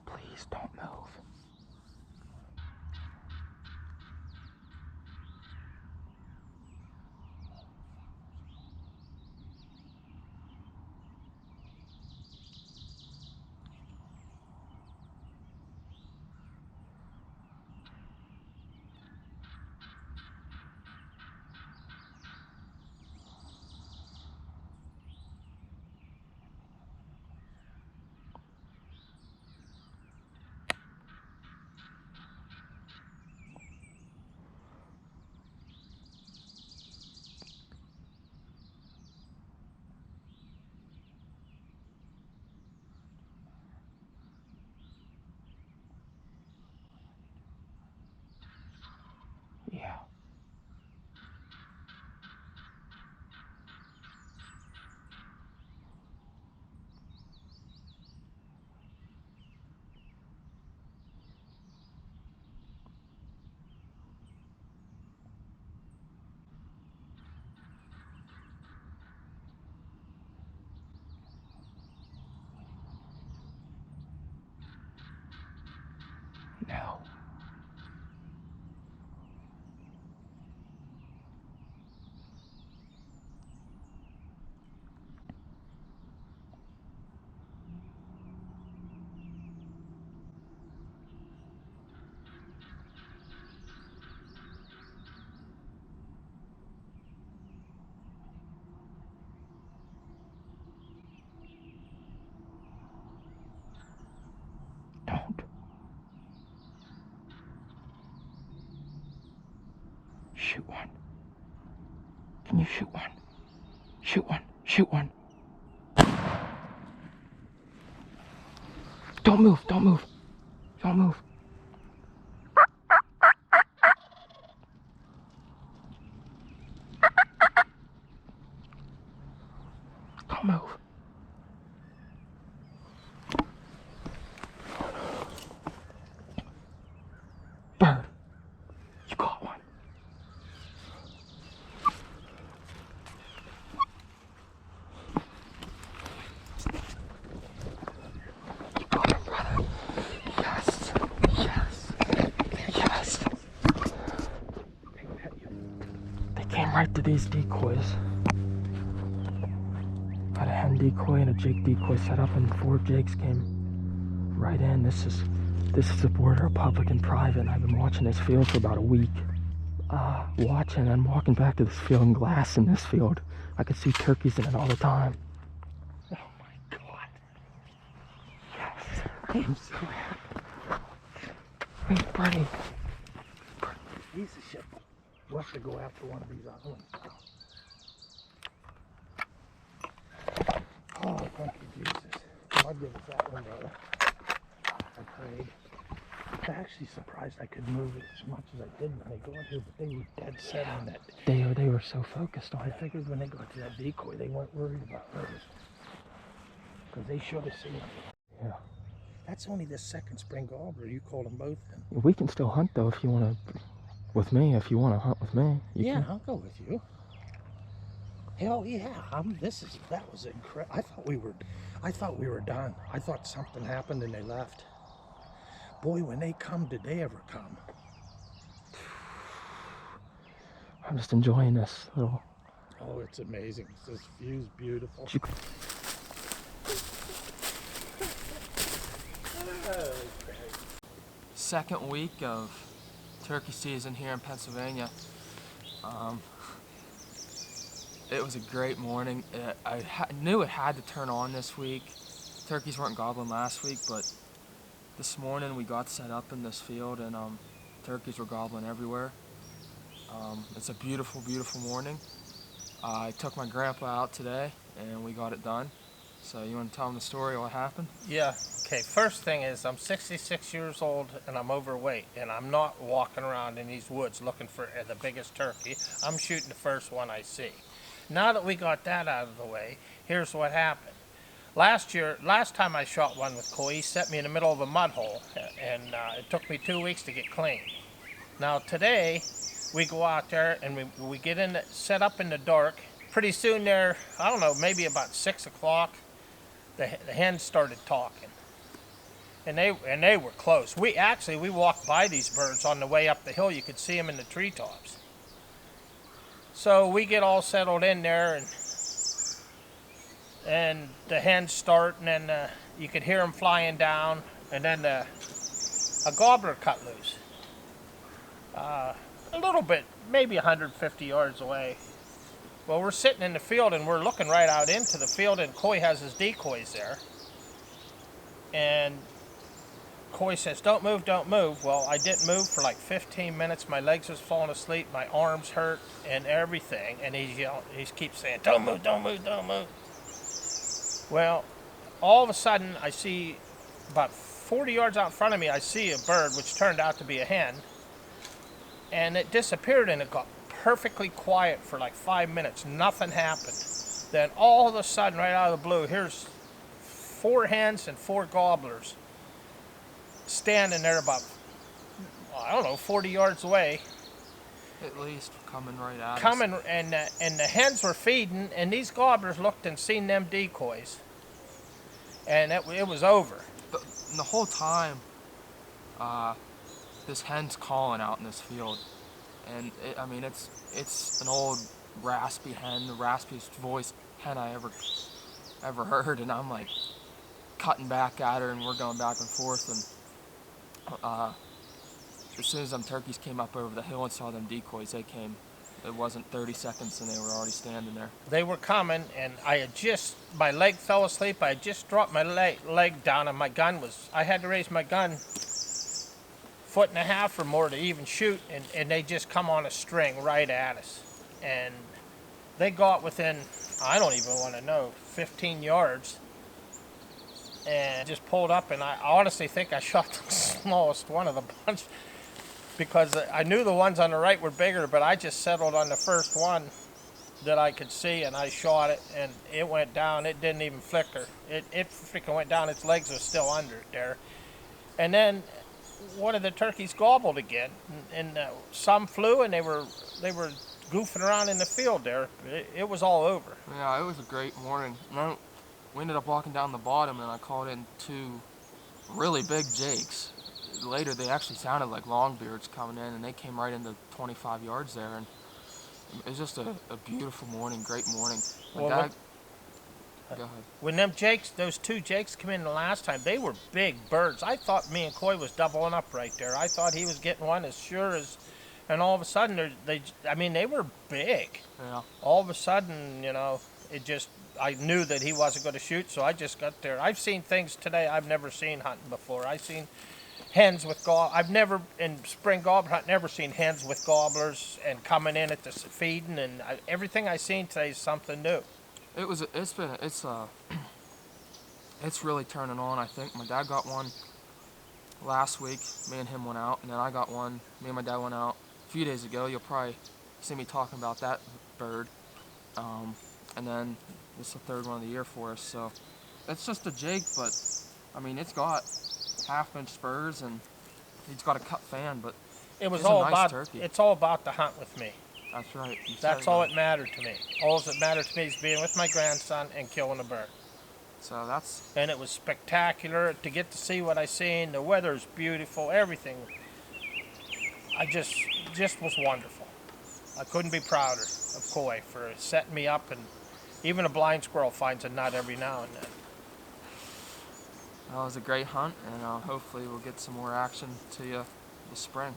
Please don't move. Yeah. No. Don't. Shoot one. Can you shoot one? Shoot one. Shoot one. Don't move. Don't move. Don't move. Don't move. Bird. You caught one. You got it, brother. Yes. Yes. Yes. They came right to these decoys. Got a hen decoy and a jake decoy set up, and 4 jakes came right in. This is the border of public and private, and I've been watching this field for about a week. I'm walking back to this field and glass in this field. I could see turkeys in it all the time. Oh my God. Yes. I'm so happy. Hey, Bernie. Piece of shit. We'll have to go after one of these other ones. Oh, thank you, Jesus. God give us that one, brother. I prayed. I'm actually surprised I could move it as much as I did when they got here, but they were dead set on that. They were so focused on I it. figured when they got to that decoy, they weren't worried about hers. Because they should have seen it. Yeah. That's only the second spring gobbler. You called them both then. We can still hunt though if you want to. With me, if you want to hunt with me. Yeah, I'll go with you. Hell yeah! That was incredible. I thought we were done. I thought something happened and they left. Boy, when they come, did they ever come? I'm just enjoying this little. Oh, it's amazing. This view's beautiful. Second week of turkey season here in Pennsylvania. It was a great morning. I knew it had to turn on this week. Turkeys weren't gobbling last week, but this morning we got set up in this field and turkeys were gobbling everywhere. It's a beautiful, beautiful morning. I took my grandpa out today and we got it done. So you want to tell them the story of what happened? Yeah. Okay, first thing is I'm 66 years old and I'm overweight, and I'm not walking around in these woods looking for the biggest turkey. I'm shooting the first one I see. Now that we got that out of the way, here's what happened. Last time I shot one with Coy, he set me in the middle of a mud hole, and it took me 2 weeks to get clean. Now today, we go out there and we get in, set up in the dark. Pretty soon there, I don't know, maybe about 6 o'clock, the hens started talking. and they were close. We walked by these birds on the way up the hill. You could see them in the treetops. So we get all settled in there, and the hens start, and then you could hear them flying down, and then a gobbler cut loose. A little bit, maybe 150 yards away. Well, we're sitting in the field, and we're looking right out into the field, and Coy has his decoys there. And Coy says, don't move, don't move. Well, I didn't move for like 15 minutes. My legs was falling asleep, my arms hurt, and everything. And he keeps saying, don't move, don't move, don't move. Well, all of a sudden, I see about 40 yards out in front of me, I see a bird, which turned out to be a hen. And it disappeared, and it got perfectly quiet for like 5 minutes. Nothing happened. Then all of a sudden, right out of the blue, here's 4 hens and 4 gobblers standing there about, I don't know, 40 yards away. At least coming right at us. Coming, and the hens were feeding, and these gobblers looked and seen them decoys. And it was over. The whole time, this hen's calling out in this field. And it's an old raspy hen, the raspiest voiced hen I ever heard, and I'm like cutting back at her, and we're going back and forth, and as soon as them turkeys came up over the hill and saw them decoys, they came. It wasn't 30 seconds and they were already standing there. They were coming, and my leg fell asleep. I had just dropped my leg down, and I had to raise my gun 1.5 feet or more to even shoot, and they just come on a string right at us. And they got within, I don't even want to know, 15 yards, and just pulled up, and I honestly think I shot the smallest one of the bunch, because I knew the ones on the right were bigger, but I just settled on the first one that I could see, and I shot it, and it went down. It didn't even flicker. It freaking went down. Its legs were still under it there. And then one of the turkeys gobbled again, and some flew, and they were goofing around in the field there. It was all over. Yeah, it was a great morning. We ended up walking down the bottom, and I called in 2 really big jakes. Later, they actually sounded like longbeards coming in, and they came right into 25 yards there, and it was just a beautiful morning, great morning. Go ahead. When those 2 jakes come in the last time, they were big birds. I thought me and Coy was doubling up right there. I thought he was getting one as sure as, and all of a sudden, they were big. Yeah. All of a sudden, I knew that he wasn't going to shoot, so I just got there. I've seen things today I've never seen hunting before. I've seen hens with I've never, in spring gobbler hunt, never seen hens with gobblers and coming in at the feeding, and everything I seen today is something new. It's really turning on, I think. My dad got one last week. Me and him went out, and then I got one. Me and my dad went out a few days ago. You'll probably see me talking about that bird. And then this is the 3rd one of the year for us. So it's just a jake, but it's got half-inch spurs, and he's got a cut fan, but it's all about the hunt with me. That's right. That's all that mattered to me. All that mattered to me is being with my grandson and killing a bird. And it was spectacular to get to see what I seen. The weather's beautiful, everything. I just was wonderful. I couldn't be prouder of Coy for setting me up, and even a blind squirrel finds a nut every now and then. Well, it was a great hunt, and hopefully we'll get some more action to you this spring.